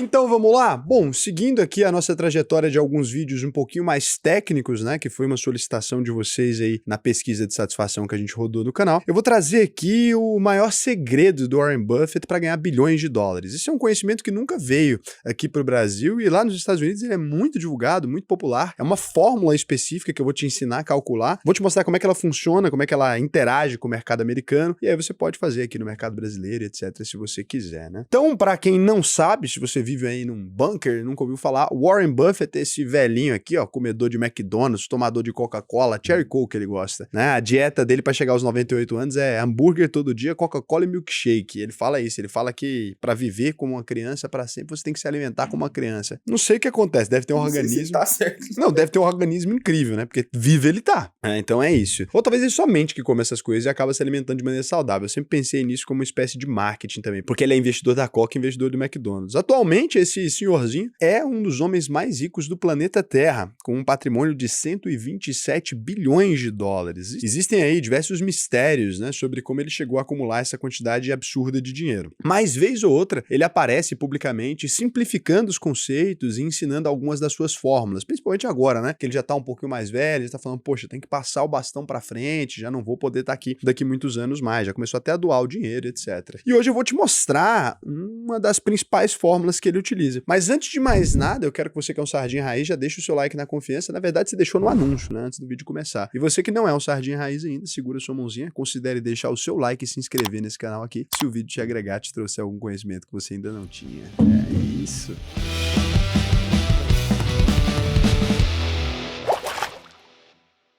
Então vamos lá? Bom, seguindo aqui a nossa trajetória de alguns vídeos um pouquinho mais técnicos, né, que foi uma solicitação de vocês aí na pesquisa de satisfação que a gente rodou no canal, eu vou trazer aqui o maior segredo do Warren Buffett para ganhar bilhões de dólares. Isso é um conhecimento que nunca veio aqui para o Brasil e lá nos Estados Unidos ele é muito divulgado, muito popular. É uma fórmula específica que eu vou te ensinar a calcular, vou te mostrar como é que ela funciona, como é que ela interage com o mercado americano e aí você pode fazer aqui no mercado brasileiro, etc, se você quiser, né? Então, para quem não sabe, se você vive aí num bunker, nunca ouviu falar, Warren Buffett é esse velhinho aqui, ó, comedor de McDonald's, tomador de Coca-Cola, Cherry Coke ele gosta, né? A dieta dele para chegar aos 98 anos é hambúrguer todo dia, Coca-Cola e milkshake. Ele fala isso, ele fala que para viver como uma criança para sempre você tem que se alimentar como uma criança. Não sei o que acontece, deve ter um organismo... Tá certo. Não, deve ter um organismo incrível, né? Porque vive ele tá. Então é isso. Ou talvez ele somente que come essas coisas e acaba se alimentando de maneira saudável. Eu sempre pensei nisso como uma espécie de marketing também, porque ele é investidor da Coca e investidor do McDonald's. Atualmente, esse senhorzinho é um dos homens mais ricos do planeta Terra, com um patrimônio de 127 bilhões de dólares. Existem aí diversos mistérios, né, sobre como ele chegou a acumular essa quantidade absurda de dinheiro. Mas, vez ou outra, ele aparece publicamente simplificando os conceitos e ensinando algumas das suas fórmulas, principalmente agora, né, que ele já tá um pouquinho mais velho, ele tá falando, poxa, tem que passar o bastão pra frente, já não vou poder estar aqui daqui muitos anos mais, já começou até a doar o dinheiro, etc. E hoje eu vou te mostrar uma das principais fórmulas que ele utiliza. Mas antes de mais nada, eu quero que você que é um sardinha raiz já deixe o seu like na confiança. Na verdade, você deixou no anúncio, né, antes do vídeo começar. E você que não é um sardinha raiz ainda, segura sua mãozinha, considere deixar o seu like e se inscrever nesse canal aqui, se o vídeo te agregar, te trouxer algum conhecimento que você ainda não tinha. É isso.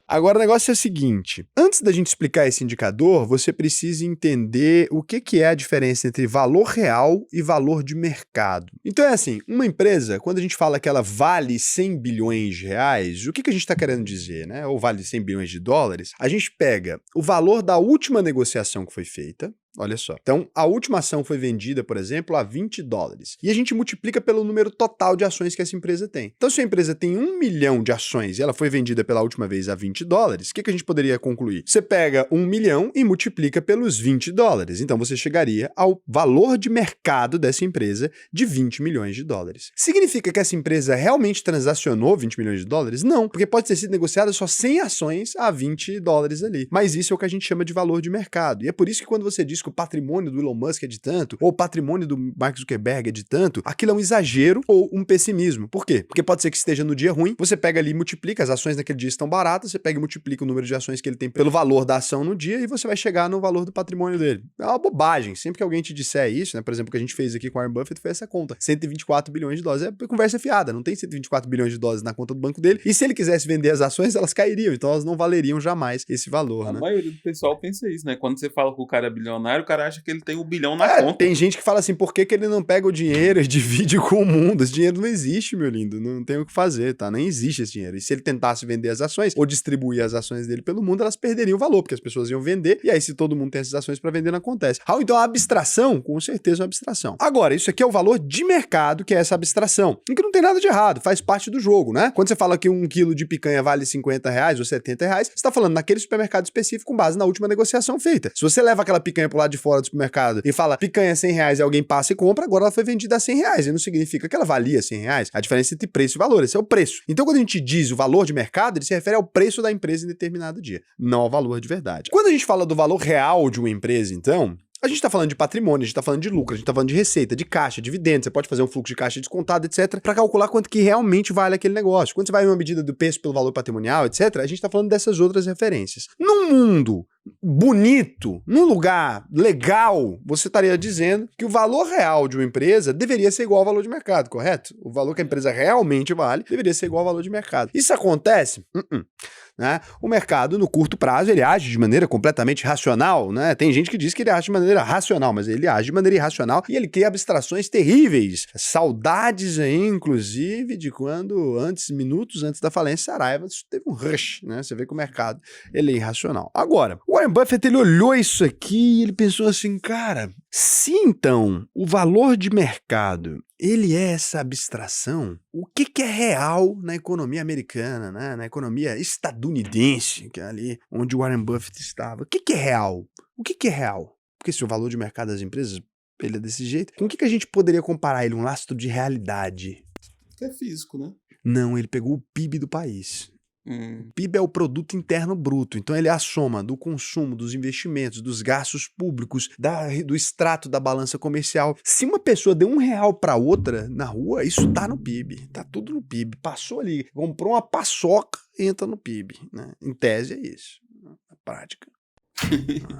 Agora o negócio é o seguinte, antes da gente explicar esse indicador, você precisa entender o que é a diferença entre valor real e valor de mercado. Então é assim, uma empresa, quando a gente fala que ela vale 100 bilhões de reais, o que a gente está querendo dizer, né? Ou vale 100 bilhões de dólares, a gente pega o valor da última negociação que foi feita, olha só. Então, a última ação foi vendida, por exemplo, a 20 dólares. E a gente multiplica pelo número total de ações que essa empresa tem. Então, se a empresa tem 1 milhão de ações e ela foi vendida pela última vez a 20 dólares, o que a gente poderia concluir? Você pega 1 milhão e multiplica pelos 20 dólares. Então, você chegaria ao valor de mercado dessa empresa de 20 milhões de dólares. Significa que essa empresa realmente transacionou 20 milhões de dólares? Não, porque pode ter sido negociada só 100 ações a 20 dólares ali. Mas isso é o que a gente chama de valor de mercado. E é por isso que quando você diz que o patrimônio do Elon Musk é de tanto, ou o patrimônio do Mark Zuckerberg é de tanto, aquilo é um exagero ou um pessimismo. Por quê? Porque pode ser que esteja no dia ruim, você pega ali e multiplica, as ações naquele dia estão baratas, você pega e multiplica o número de ações que ele tem pelo valor da ação no dia e você vai chegar no valor do patrimônio dele. É uma bobagem. Sempre que alguém te disser isso, né, por exemplo, o que a gente fez aqui com o Warren Buffett foi essa conta, 124 bilhões de dólares. É conversa fiada, não tem 124 bilhões de dólares na conta do banco dele, e se ele quisesse vender as ações, elas cairiam, então elas não valeriam jamais esse valor, A né? maioria do pessoal pensa isso, né? Quando você fala que o cara é bilionário, o cara acha que ele tem um bilhão na conta. Tem gente que fala assim, por que ele não pega o dinheiro e divide com o mundo? Esse dinheiro não existe, meu lindo, não tem o que fazer, tá? Nem existe esse dinheiro. E se ele tentasse vender as ações ou distribuir as ações dele pelo mundo, elas perderiam valor, porque as pessoas iam vender, e aí se todo mundo tem essas ações para vender, não acontece. Então a abstração, com certeza é uma abstração. Agora, isso aqui é o valor de mercado, que é essa abstração, em que não tem nada de errado, faz parte do jogo, né? Quando você fala que 1 quilo de picanha vale 50 reais ou 70 reais, você tá falando naquele supermercado específico com base na última negociação feita. Se você leva aquela picanha pro lado de fora do supermercado e fala, picanha 100 reais e alguém passa e compra, agora ela foi vendida a 100 reais, e não significa que ela valia 100 reais. A diferença entre preço e valor, esse é o preço. Então quando a gente diz o valor de mercado, ele se refere ao preço da empresa em determinado dia, não ao valor de verdade. Quando a gente fala do valor real de uma empresa, então, a gente está falando de patrimônio, a gente está falando de lucro, a gente está falando de receita, de caixa, dividendos, você pode fazer um fluxo de caixa descontado, etc, para calcular quanto que realmente vale aquele negócio. Quando você vai em uma medida do preço pelo valor patrimonial, etc, a gente está falando dessas outras referências. Num mundo bonito, num lugar legal, você estaria dizendo que o valor real de uma empresa deveria ser igual ao valor de mercado, correto? O valor que a empresa realmente vale deveria ser igual ao valor de mercado. Isso acontece? Né? O mercado, no curto prazo, ele age de maneira completamente racional, né? Tem gente que diz que ele age de maneira racional, mas ele age de maneira irracional e ele cria abstrações terríveis. Saudades aí, inclusive, de quando, minutos antes da falência, Saraiva teve um rush, né? Você vê que o mercado, ele é irracional. Agora, o Warren Buffett, ele olhou isso aqui e ele pensou assim, cara, se então o valor de mercado ele é essa abstração, o que é real na economia americana, né? Na economia estadunidense, que é ali onde o Warren Buffett estava? O que é real? O que é real? Porque se o valor de mercado das empresas ele é desse jeito. Com o que a gente poderia comparar ele? Um lastro de realidade? Que é físico, né? Não, ele pegou o PIB do país. O PIB é o produto interno bruto, então ele é a soma do consumo, dos investimentos, dos gastos públicos, do extrato da balança comercial. Se uma pessoa deu R$1 para outra na rua, isso tá no PIB, tá tudo no PIB. Passou ali, comprou uma paçoca, entra no PIB, né? Em tese é isso, na prática.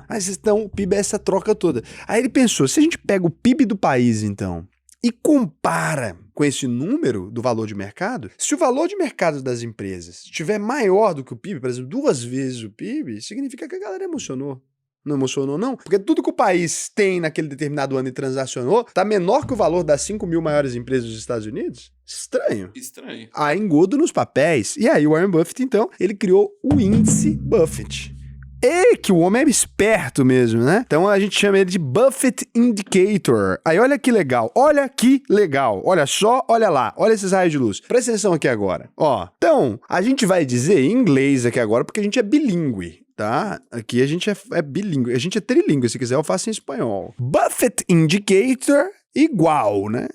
Mas então o PIB é essa troca toda. Aí ele pensou, se a gente pega o PIB do país então e compara com esse número do valor de mercado, se o valor de mercado das empresas estiver maior do que o PIB, por exemplo, 2 vezes o PIB, significa que a galera emocionou. Não emocionou, não? Porque tudo que o país tem naquele determinado ano e transacionou tá menor que o valor das 5 mil maiores empresas dos Estados Unidos? Estranho. Estranho. Há engodo nos papéis. E aí o Warren Buffett, então, ele criou o índice Buffett. Que o homem é esperto mesmo, né? Então a gente chama ele de Buffett Indicator. Aí olha que legal, olha que legal. Olha só, olha lá, olha esses raios de luz. Presta atenção aqui agora. Ó, então, a gente vai dizer em inglês aqui agora porque a gente é bilíngue. Tá? Aqui a gente é bilíngue, a gente é trilíngue, se quiser eu faço em espanhol. Buffett Indicator igual, né?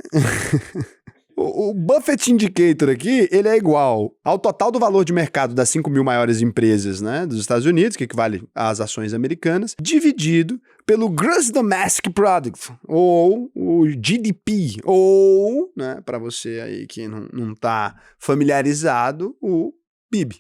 O Buffett Indicator aqui, ele é igual ao total do valor de mercado das 5 mil maiores empresas, né, dos Estados Unidos, que equivale às ações americanas, dividido pelo Gross Domestic Product, ou o GDP, ou, né, para você aí que não tá familiarizado, o PIB.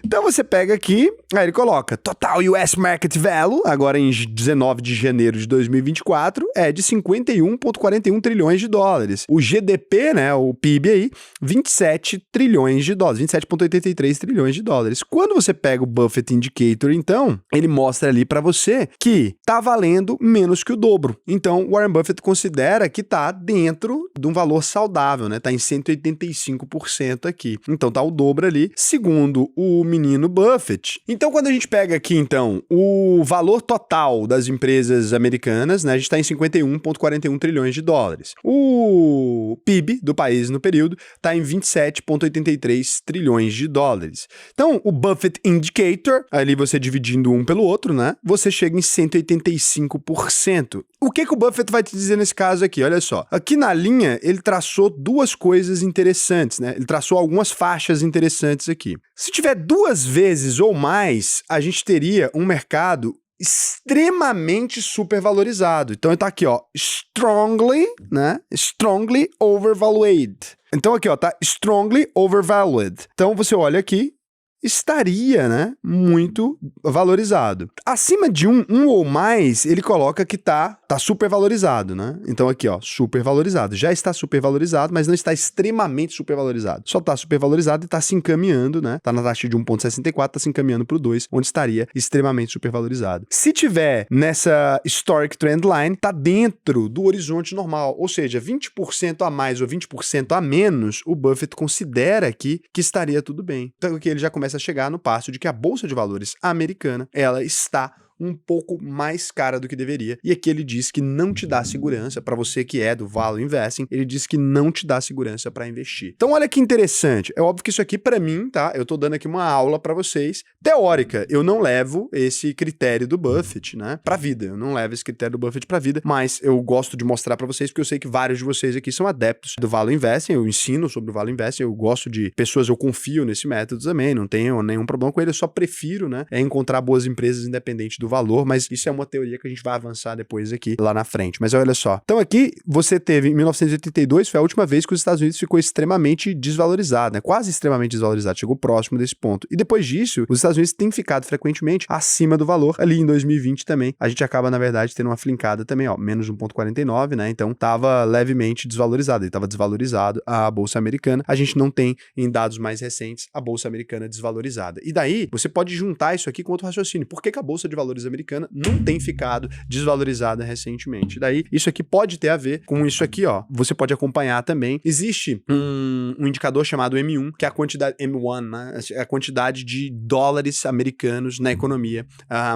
Então você pega aqui, aí ele coloca Total US Market Value, agora em 19 de janeiro de 2024, é de 51,41 trilhões de dólares. O GDP, né, o PIB aí, 27 trilhões de dólares, 27,83 trilhões de dólares. Quando você pega o Buffett Indicator, então, ele mostra ali pra você que tá valendo menos que o dobro. Então, Warren Buffett considera que tá dentro de um valor saudável, né? Tá em 185% aqui. Então tá o dobro ali, segundo o menino Buffett. Então, quando a gente pega aqui, então, o valor total das empresas americanas, né, a gente está em 51,41 trilhões de dólares. O PIB do país no período está em 27,83 trilhões de dólares. Então, o Buffett Indicator, ali você dividindo um pelo outro, né, você chega em 185%. O que o Buffett vai te dizer nesse caso aqui? Olha só. Aqui na linha, ele traçou duas coisas interessantes, né? Ele traçou algumas faixas interessantes aqui. Se tiver 2 vezes ou mais, a gente teria um mercado extremamente supervalorizado. Então tá aqui, ó, strongly, né? Strongly overvalued. Então aqui, ó, tá strongly overvalued. Então você olha aqui, estaria, né, muito valorizado. Acima de um ou mais, ele coloca que tá supervalorizado, né? Então aqui, ó, supervalorizado. Já está supervalorizado, mas não está extremamente supervalorizado. Só tá supervalorizado e tá se encaminhando, né? Tá na taxa de 1,64, tá se encaminhando pro 2, onde estaria extremamente supervalorizado. Se tiver nessa Historic Trendline, tá dentro do horizonte normal, ou seja, 20% a mais ou 20% a menos, o Buffett considera aqui que estaria tudo bem. Então aqui ele já começa a chegar no passo de que a Bolsa de Valores americana, ela está um pouco mais cara do que deveria. E aqui ele diz que não te dá segurança, para você que é do Value Investing, ele diz que não te dá segurança para investir. Então olha que interessante, é óbvio que isso aqui para mim, tá? Eu tô dando aqui uma aula para vocês, teórica, eu não levo esse critério do Buffett, né, pra vida, eu não levo esse critério do Buffett pra vida, mas eu gosto de mostrar para vocês, porque eu sei que vários de vocês aqui são adeptos do Value Investing, eu ensino sobre o Value Investing, eu gosto de pessoas, eu confio nesse método também, não tenho nenhum problema com ele, eu só prefiro, né, encontrar boas empresas independente do valor, mas isso é uma teoria que a gente vai avançar depois aqui, lá na frente. Mas olha só. Então aqui, você teve, em 1982, foi a última vez que os Estados Unidos ficou extremamente desvalorizado, né? Quase extremamente desvalorizado, chegou próximo desse ponto. E depois disso, os Estados Unidos têm ficado frequentemente acima do valor. Ali em 2020 também, a gente acaba, na verdade, tendo uma flincada também, ó, menos 1,49, né? Então, tava levemente desvalorizado. Ele tava desvalorizado a Bolsa Americana. A gente não tem, em dados mais recentes, a Bolsa Americana desvalorizada. E daí, você pode juntar isso aqui com outro raciocínio. Por que a Bolsa de Valores americana não tem ficado desvalorizada recentemente? Daí, isso aqui pode ter a ver com isso aqui, ó. Você pode acompanhar também. Existe um indicador chamado M1, que é a quantidade, M1, né? É a quantidade de dólares americanos na economia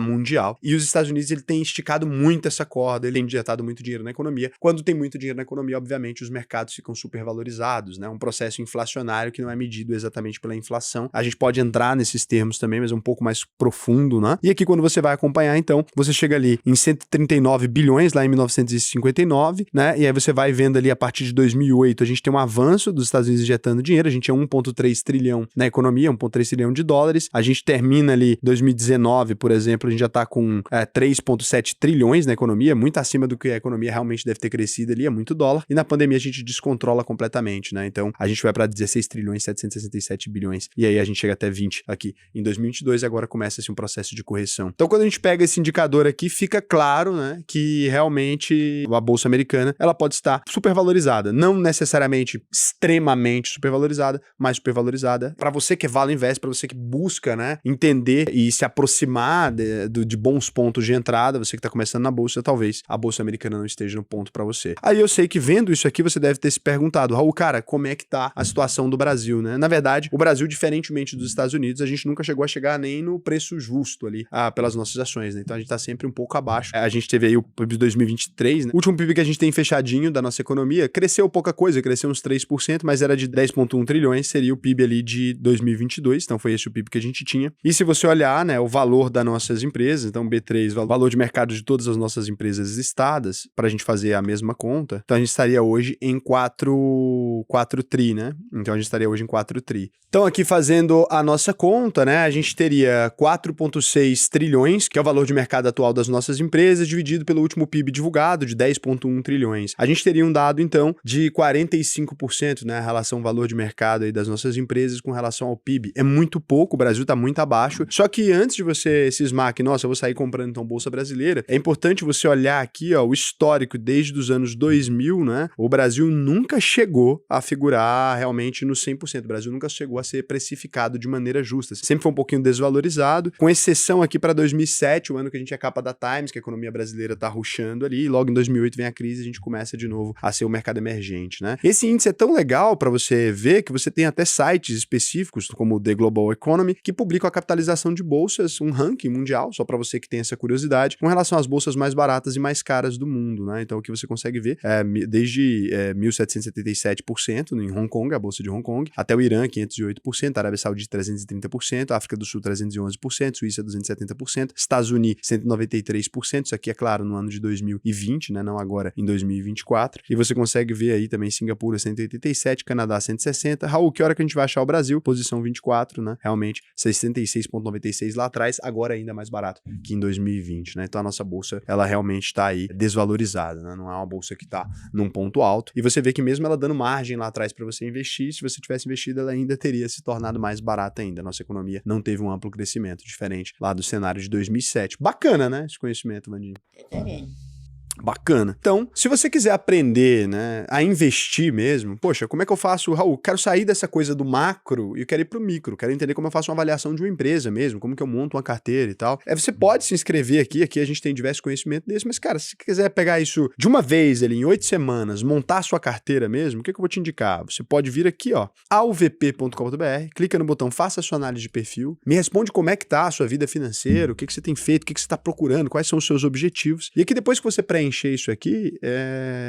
mundial. E os Estados Unidos, ele tem esticado muito essa corda, ele tem injetado muito dinheiro na economia. Quando tem muito dinheiro na economia, obviamente, os mercados ficam supervalorizados, né? Um processo inflacionário que não é medido exatamente pela inflação. A gente pode entrar nesses termos também, mas é um pouco mais profundo, né? E aqui, quando você vai acompanhar acompanhar, então, você chega ali em 139 bilhões lá em 1959, né? E aí você vai vendo ali a partir de 2008, a gente tem um avanço dos Estados Unidos injetando dinheiro, a gente é 1,3 trilhão na economia, 1,3 trilhão de dólares, a gente termina ali 2019, por exemplo, a gente já tá com 3,7 trilhões na economia, muito acima do que a economia realmente deve ter crescido ali, é muito dólar, e na pandemia a gente descontrola completamente, né? Então, a gente vai para 16 trilhões, 767 bilhões, e aí a gente chega até 20 aqui em 2022 e agora começa-se um processo de correção. Então, quando a gente pega esse indicador aqui, fica claro, né, que realmente a bolsa americana, ela pode estar supervalorizada, não necessariamente extremamente supervalorizada, mas supervalorizada. Para você que é Value Invest, para você que busca, né, entender e se aproximar de bons pontos de entrada, você que está começando na bolsa, talvez a bolsa americana não esteja no ponto para você. Aí eu sei que vendo isso aqui, você deve ter se perguntado, Raul, cara, como é que tá a situação do Brasil, né? Na verdade, o Brasil, diferentemente dos Estados Unidos, a gente nunca chegou a chegar nem no preço justo ali, pelas nossas ações, né? Então a gente tá sempre um pouco abaixo. A gente teve aí o PIB de 2023, né? O último PIB que a gente tem fechadinho da nossa economia, cresceu pouca coisa, cresceu uns 3%, mas era de 10,1 trilhões, seria o PIB ali de 2022, então foi esse o PIB que a gente tinha. E se você olhar, né, o valor das nossas empresas, então B3, o valor de mercado de todas as nossas empresas listadas, pra gente fazer a mesma conta, então a gente estaria hoje em 4 tri, né? Então a gente estaria hoje em 4 tri. Então aqui fazendo a nossa conta, né, a gente teria 4,6 trilhões, que é o valor de mercado atual das nossas empresas, dividido pelo último PIB divulgado, de 10,1 trilhões. A gente teria um dado, então, de 45%, né, a relação valor de mercado aí das nossas empresas com relação ao PIB. É muito pouco, o Brasil está muito abaixo. Só que antes de você cismar que, nossa, eu vou sair comprando então bolsa brasileira, é importante você olhar aqui, ó, o histórico desde os anos 2000, né? O Brasil nunca chegou a figurar realmente no 100%. O Brasil nunca chegou a ser precificado de maneira justa. Sempre foi um pouquinho desvalorizado, com exceção aqui para 2007, o ano que a gente é capa da Times, que a economia brasileira tá rushando ali, e logo em 2008 vem a crise e a gente começa de novo a ser o mercado emergente, né? Esse índice é tão legal para você ver que você tem até sites específicos, como o The Global Economy, que publicam a capitalização de bolsas, um ranking mundial, só para você que tem essa curiosidade, com relação às bolsas mais baratas e mais caras do mundo, né? Então o que você consegue ver é desde 1.777% em Hong Kong, a bolsa de Hong Kong, até o Irã, 508%, Arábia Saudita, 330%, África do Sul, 311%, Suíça, 270%, Estados Unidos, 193%, isso aqui é claro no ano de 2020, né, não agora em 2024, e você consegue ver aí também Singapura 187, Canadá 160, Raul, que hora que a gente vai achar o Brasil? Posição 24, né, realmente 66,96 lá atrás, agora ainda mais barato que em 2020, né, então a nossa bolsa, ela realmente está aí desvalorizada, né, não é uma bolsa que está num ponto alto, e você vê que mesmo ela dando margem lá atrás para você investir, se você tivesse investido, ela ainda teria se tornado mais barata ainda, a nossa economia não teve um amplo crescimento, diferente lá do cenário de 2007. Bacana, né, esse conhecimento, Vandinho? Caralho. Bacana. Então, se você quiser aprender, né, a investir mesmo, poxa, como é que eu faço, Raul? Quero sair dessa coisa do macro e eu quero ir pro micro, quero entender como eu faço uma avaliação de uma empresa mesmo, como que eu monto uma carteira e tal. Você pode se inscrever aqui a gente tem diversos conhecimentos desse, mas, cara, se você quiser pegar isso de uma vez ali, em 8 semanas, montar a sua carteira mesmo, o que eu vou te indicar? Você pode vir aqui, ó, alvp.com.br, clica no botão Faça sua análise de perfil, me responde como é que tá a sua vida financeira, o que você tem feito, o que você está procurando, quais são os seus objetivos. E aqui depois que você preencher isso aqui,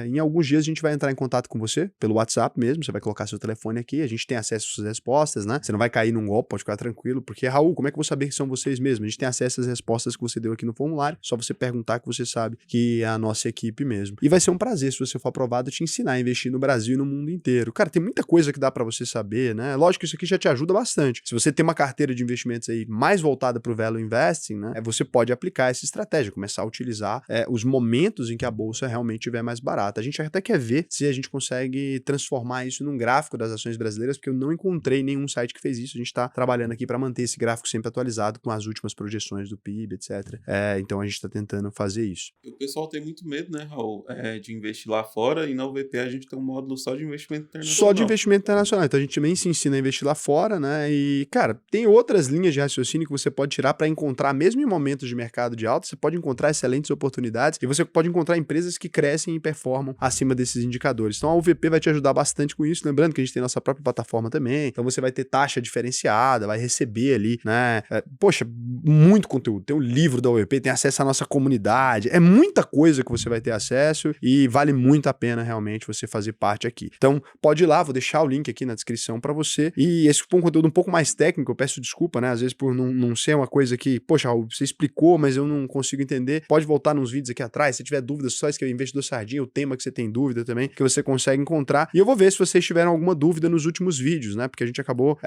em alguns dias a gente vai entrar em contato com você, pelo WhatsApp mesmo, você vai colocar seu telefone aqui, a gente tem acesso às suas respostas, né? Você não vai cair num golpe, pode ficar tranquilo, porque, Raul, como é que eu vou saber que são vocês mesmos? A gente tem acesso às respostas que você deu aqui no formulário, só você perguntar que você sabe que é a nossa equipe mesmo. E vai ser um prazer, se você for aprovado, te ensinar a investir no Brasil e no mundo inteiro. Cara, tem muita coisa que dá pra você saber, né? Lógico que isso aqui já te ajuda bastante. Se você tem uma carteira de investimentos aí mais voltada pro Value Investing, né? Você pode aplicar essa estratégia, começar a utilizar os momentos em que a bolsa realmente estiver mais barata. A gente até quer ver se a gente consegue transformar isso num gráfico das ações brasileiras, porque eu não encontrei nenhum site que fez isso. A gente está trabalhando aqui para manter esse gráfico sempre atualizado com as últimas projeções do PIB, etc. Então a gente está tentando fazer isso. O pessoal tem muito medo, né, Raul, de investir lá fora, e na UVP a gente tem um módulo só de investimento internacional. Só de investimento internacional. Então a gente também se ensina a investir lá fora, né? E, cara, tem outras linhas de raciocínio que você pode tirar para encontrar, mesmo em momentos de mercado de alta, você pode encontrar excelentes oportunidades e você pode encontrar empresas que crescem e performam acima desses indicadores. Então a UVP vai te ajudar bastante com isso, lembrando que a gente tem nossa própria plataforma também, então você vai ter taxa diferenciada, vai receber ali, né? Poxa, muito conteúdo, tem o livro da UVP, tem acesso à nossa comunidade, é muita coisa que você vai ter acesso e vale muito a pena realmente você fazer parte aqui. Então pode ir lá, vou deixar o link aqui na descrição para você, e esse foi um conteúdo um pouco mais técnico, eu peço desculpa, né? Às vezes por não ser uma coisa que, poxa, Raul, você explicou, mas eu não consigo entender, pode voltar nos vídeos aqui atrás, se tiver dúvida, só escrever Investidor Sardinha, o tema que você tem dúvida também, que você consegue encontrar, e eu vou ver se vocês tiveram alguma dúvida nos últimos vídeos, né? Porque a gente acabou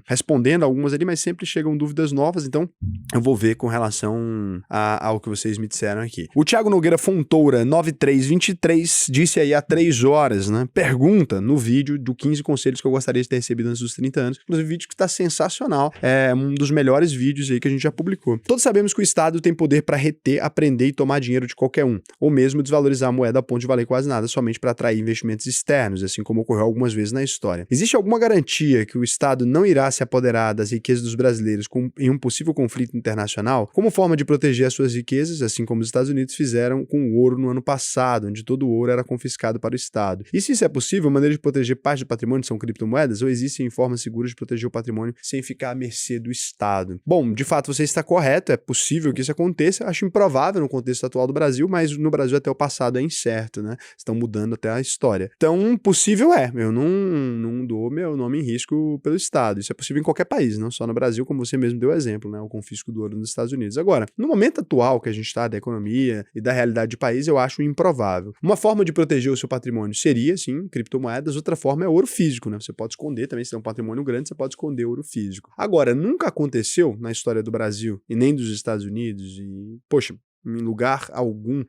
respondendo algumas ali, mas sempre chegam dúvidas novas, então eu vou ver com relação ao que vocês me disseram aqui. O Thiago Nogueira Fontoura, 9323, disse aí há 3 horas, né? Pergunta no vídeo do 15 conselhos que eu gostaria de ter recebido antes dos 30 anos. Inclusive, vídeo que está sensacional. É um dos melhores vídeos aí que a gente já publicou. Todos sabemos que o Estado tem poder para reter, aprender e tomar dinheiro de qualquer um, ou mesmo desvalorizar a moeda a ponto de valer quase nada somente para atrair investimentos externos, assim como ocorreu algumas vezes na história. Existe alguma garantia que o Estado não irá se apoderar das riquezas dos brasileiros em um possível conflito internacional, como forma de proteger as suas riquezas, assim como os Estados Unidos fizeram com o ouro no ano passado, onde todo o ouro era confiscado para o Estado? E se isso é possível, a maneira de proteger parte do patrimônio são criptomoedas, ou existem formas seguras de proteger o patrimônio sem ficar à mercê do Estado? Bom, de fato você está correto, é possível que isso aconteça, acho improvável no contexto atual do Brasil, mas no Brasil até o passado é incerto, né? Estão mudando até a história. Então, possível eu não dou meu nome em risco pelo Estado. Isso é possível em qualquer país, não só no Brasil, como você mesmo deu exemplo, né? O confisco do ouro nos Estados Unidos. Agora, no momento atual que a gente está da economia e da realidade do país, eu acho improvável. Uma forma de proteger o seu patrimônio seria, sim, criptomoedas, outra forma é ouro físico, né? Você pode esconder também, se tem um patrimônio grande, você pode esconder ouro físico. Agora, nunca aconteceu na história do Brasil e nem dos Estados Unidos e, poxa, em lugar algum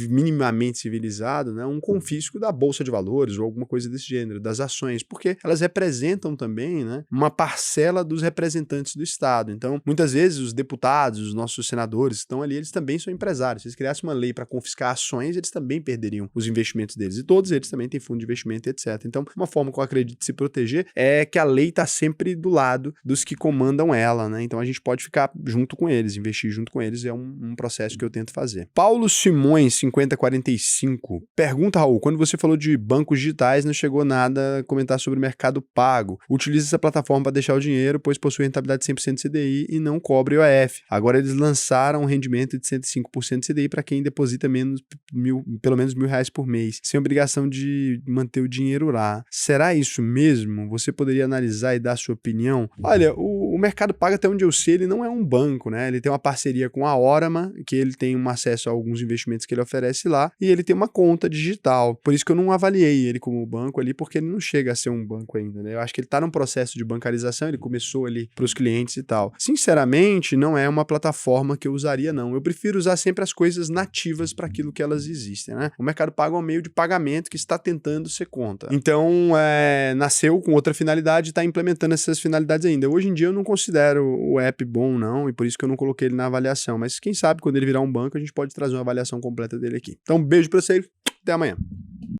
minimamente civilizado, né, um confisco da Bolsa de Valores ou alguma coisa desse gênero, das ações, porque elas representam também, né, uma parcela dos representantes do Estado. Então, muitas vezes os deputados, os nossos senadores que estão ali, eles também são empresários. Se eles criassem uma lei para confiscar ações, eles também perderiam os investimentos deles. E todos eles também têm fundo de investimento, etc. Então, uma forma que eu acredito de se proteger é que a lei está sempre do lado dos que comandam ela, né? Então, a gente pode ficar junto com eles, investir junto com eles é um processo que eu tento fazer. Paulo Simões, 5045, pergunta, Raul, quando você falou de bancos digitais, não chegou nada a comentar sobre o Mercado Pago. Utiliza essa plataforma para deixar o dinheiro, pois possui rentabilidade de 100% CDI e não cobre IOF. Agora eles lançaram um rendimento de 105% CDI para quem deposita pelo menos R$1.000 por mês, sem obrigação de manter o dinheiro lá. Será isso mesmo? Você poderia analisar e dar sua opinião? Olha, o Mercado Pago, até onde eu sei, ele não é um banco, né? Ele tem uma parceria com a Orama, que ele tem um acesso a alguns investimentos que ele oferece lá, e ele tem uma conta digital. Por isso que eu não avaliei ele como banco ali, porque ele não chega a ser um banco ainda, né? Eu acho que ele está num processo de bancarização, ele começou ali para os clientes e tal. Sinceramente, não é uma plataforma que eu usaria, não. Eu prefiro usar sempre as coisas nativas para aquilo que elas existem, né? O Mercado Pago é um meio de pagamento que está tentando ser conta. Então, nasceu com outra finalidade e está implementando essas finalidades ainda. Hoje em dia eu não considero o app bom, não, e por isso que eu não coloquei ele na avaliação. Mas quem sabe quando ele virar um banco, a gente pode trazer uma avaliação completa dele aqui. Então, beijo pra vocês, até amanhã.